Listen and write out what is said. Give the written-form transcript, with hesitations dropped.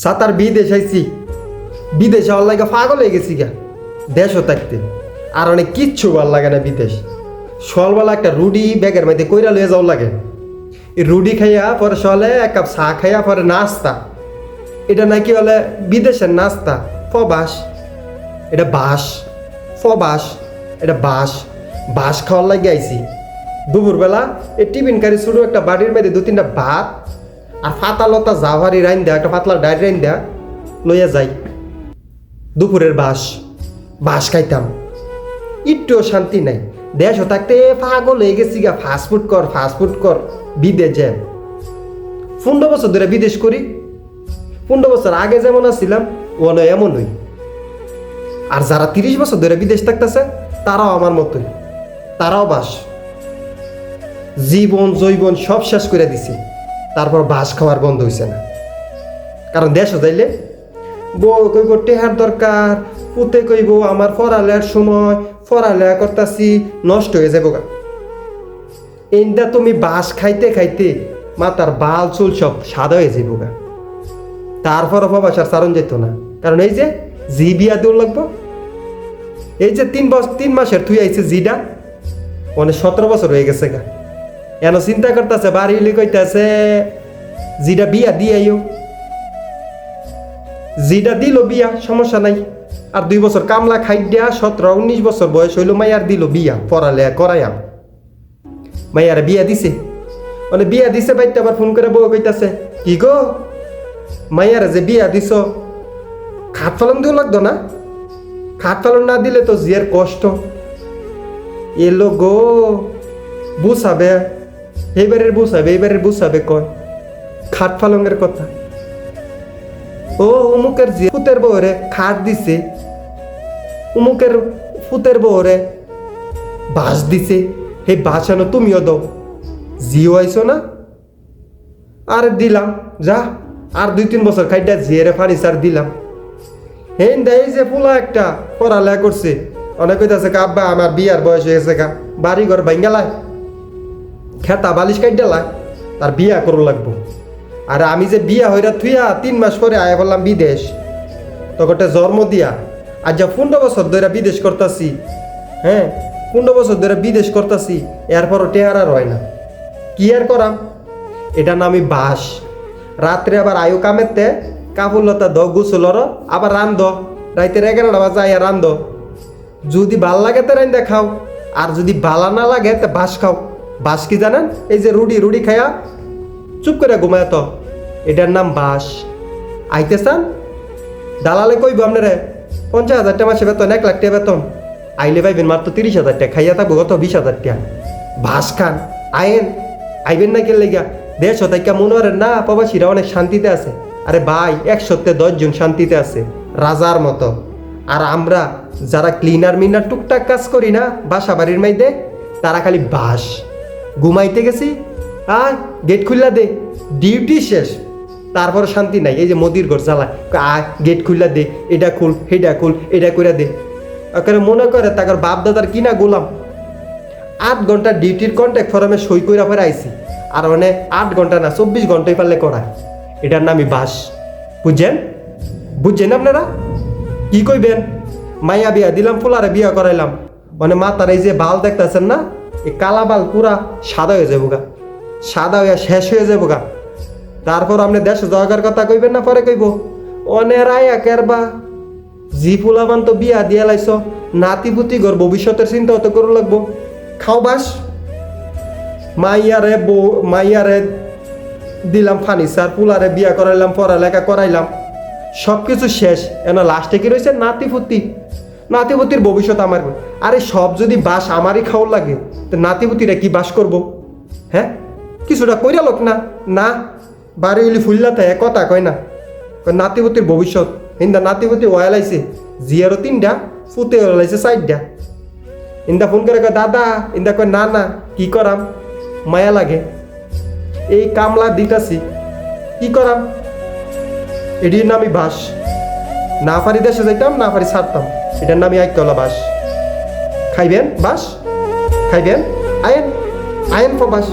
সাতার বিদেশ আইছি, বিদেশে হওয়ার লাগে পাগল হয়ে গেছি গা। দেশও থাকতে আর অনেক কিচ্ছু ভাল লাগে না। বিদেশ সকালবেলা একটা রুটি ব্যাগের মধ্যে কইরা লয়ে যাওয়ার লাগে। এই রুটি খাইয়া পরে সকালে এক কাপ চা খাইয়া পরে নাস্তা। এটা নাকি হলে বিদেশের নাস্তা। ফবাস, এটা বাস, ফবাস, এটা বাস। বাস খাওয়ার লাগে আইছি। দুপুরবেলা এই টিফিন কারি শুরু একটা বাড়ির মধ্যে 2-3টা ভাত আর ফাতা লতা জাভারি রাইন দেয়া, একটা পাতলা ডাইট রাইন দেয়া লইয়া যাই। দুপুরের বাস বাস খাইতাম, একটুও শান্তি নাই। দেশও থাকতে পাগল হয়ে গেছি গা। ফাস্টফুড কর, ফাস্টফুড কর। বিদেশ যায় 15 বছর ধরে বিদেশ করি। 15 বছর আগে যেমন আসছিলাম ওনো এমন হই। আর যারা 30 বছর ধরে বিদেশ থাকতেছে তারাও আমার মতোই, তারাও বাস। জীবন জৈবন সব শেষ করে দিছে, তারপর বাস খাওয়ার বন্ধ হয়েছে না। কারণ দেশও যাইলে বউ কইব টেহার দরকার, পুতে কইব আমার পড়ালেখার সময় পড়ালেখা করতাছি, নষ্ট হয়ে যাবো গা। এইটা তুমি বাস খাইতে খাইতে মাতার বাল চুল সব সাদা হয়ে যাবো গা। তারপর বাসার সারণ যেত না। কারণ এই যে জি বিয়া দৌড় লাগবো, এই যে 3 মাসের তুই আইছে জিডা মানে 17 বছর হয়ে গেছে গা। এন চিন্তা করতেছে বাড়ি কইতেছে জিডা বিয়া দিয়াইও। জিডা দিল বিয়া, সমস্যা নাই। আর 2 বছর কামলা খাই দিয়া 17-19 বছর বয়স হইল, মাইয়ার দিল বিয়া, পড়ালেখা করাইয়াম। মাইয়ার বিয়া দিছে, মানে বিয়া দিছে বাইতে আবার ফোন করে বউ কইতাছে কি গো মাইয়ার যে বিয়া দিছ খাট ফালন দিও লাগতো না? খাট ফালন না দিলে তো জিয়ের কষ্ট। এলো গো বুঝাবে, এইবারের বুঝাবে কয় খাট ফালনের কথা। ও অমুকের যে ফুতের বউরে খাট দিছে, অমুকের ফুতের বউরে বাস দিছে, এই বাসানো তুমিও দাও। জিও আইসো না? আর দিলাম যা, আর 2-3 বছর খাইটা জিয়েরে ফার্নিচার দিলাম। হেন দেয় যে পোলা একটা পড়ালেখা করছে, অনেক কইতাছে আব্বা আমার বিয়ার বয়স হয়েছে গা, বাড়ি ঘর ভাঙ্গালায়, খেতা বালিশ কাইডালায়, তার বিয়া করো লাগবো। আর আমি যে বিয়া হইরা থুইয়া 3 মাস পরে আয়া বললাম বিদেশ, তখন জন্ম দিয়া আর যা 15 বছর ধরে বিদেশ করতাছি। হ্যাঁ 15 বছর ধরে বিদেশ করতাছি, এরপরও টেহার আর হয় না। কি আর করাম? এটা নামি বাস। রাত্রে আবার আয়ু কামেতে কাপড় লতা দ গুছলর, আবার রান্ধ রাইতের 11টা বাজে আয়া রান্ধ। যদি ভাল লাগে তো রান্ধা খাও, আর যদি বালা না লাগে তো বাস খাও। বাস কি জানেন? এই যে রুটি খায়া চুপ করে ঘুমায় তো, এটার নাম বাস। আইতে চান দালালে কইব আপনারে 50,000 টাকা মাসে বেতন, 1 লাখ টাকা বেতন, আইলে পাইবেন মাত্র 30,000 টাকা, খাইয়া থাকবো কত 20,000 টাকা। বাস খান, আইবেন না কেন লেগা? দেশ হতাইকা মনে করেন না প্রবাসীরা অনেক শান্তিতে আছে। আরে ভাই 110 জন শান্তিতে আছে রাজার মতো। আর আমরা যারা ক্লিনার মিনার টুকটাক কাজ করি না বাসা বাড়ির মাইদে, তারা খালি বাস। ঘুমাইতে গেছি আয় গেট খুললা দে, ডিউটি শেষ, তারপর শান্তি নাই। এই যে মোদির ঘর জ্বালায়, আয় গেট খুললা দে, এটা খুল সেটা খুল, এটা করে দে। ওখানে মনে করে তার বাপ দাদার কিনা গোলাম। 8 ঘন্টা ডিউটির কন্ট্যাক্ট ফর্মে সই কইরা ফেরে আইছি, আর মানে 8 ঘন্টা না 24 ঘন্টাই পারলে করায়। এটার নামই বাস। বুঝছেন আপনারা? কি কইবেন? মাইয়া বিয়া দিলাম, ফুলারে বিয়া করাইলাম, মানে মাতার এই যে বাল দেখতেছেন না, এই কালা বাল পুরা সাদা হয়ে যাবো গা, সাদা হয়ে শেষ হয়ে যাবো গা। তারপর আপনি দেশে যাওয়ার কথা কইবেন না? পরে কইব অনেরাই একেরবা জি ফুলাবান তো বিয়া দিয়া লাইছ, নাতি পুতি ঘর ভবিষ্যতের চিন্তা হতে করু লাগবো। খাও বাস। মাইয়ারে দিলাম ফার্নিচার, পুলারে বিয়া করাইলাম, পড়ালেখা করাইলাম, সব কিছু শেষ। এনা লাস্টে কি রয়েছে? নাতিপুতির ভবিষ্যৎ আমার। আরে সব যদি বাস আমারই খাওয়ার লাগে, তো নাতিপুতিরা কি বাস করব? হ্যাঁ কিছুটা কইরা লোক না না বাড়ি হইলি ফুললা থাকে, কথা কয় না। নাতিপুতির ভবিষ্যৎ ইন্দা নাতিপুতি ওয়ালাইছে, জিয়ারও 3টা, ফুতে ওয়ালাইছে 4টা। ইন্দা ফোন করে কয় দাদা, ইন্দা কয় না না কি করাম, মায়া লাগে, এই কামলা দিতাছি, কি করাম? এটির নামই বাস। না পারি দেশে যাইতাম, না পারি ছাড়তাম, এটার নামই আইতলা বাস। খাইবেন বাস, খাইবেন আয়েন আয়েন বাস।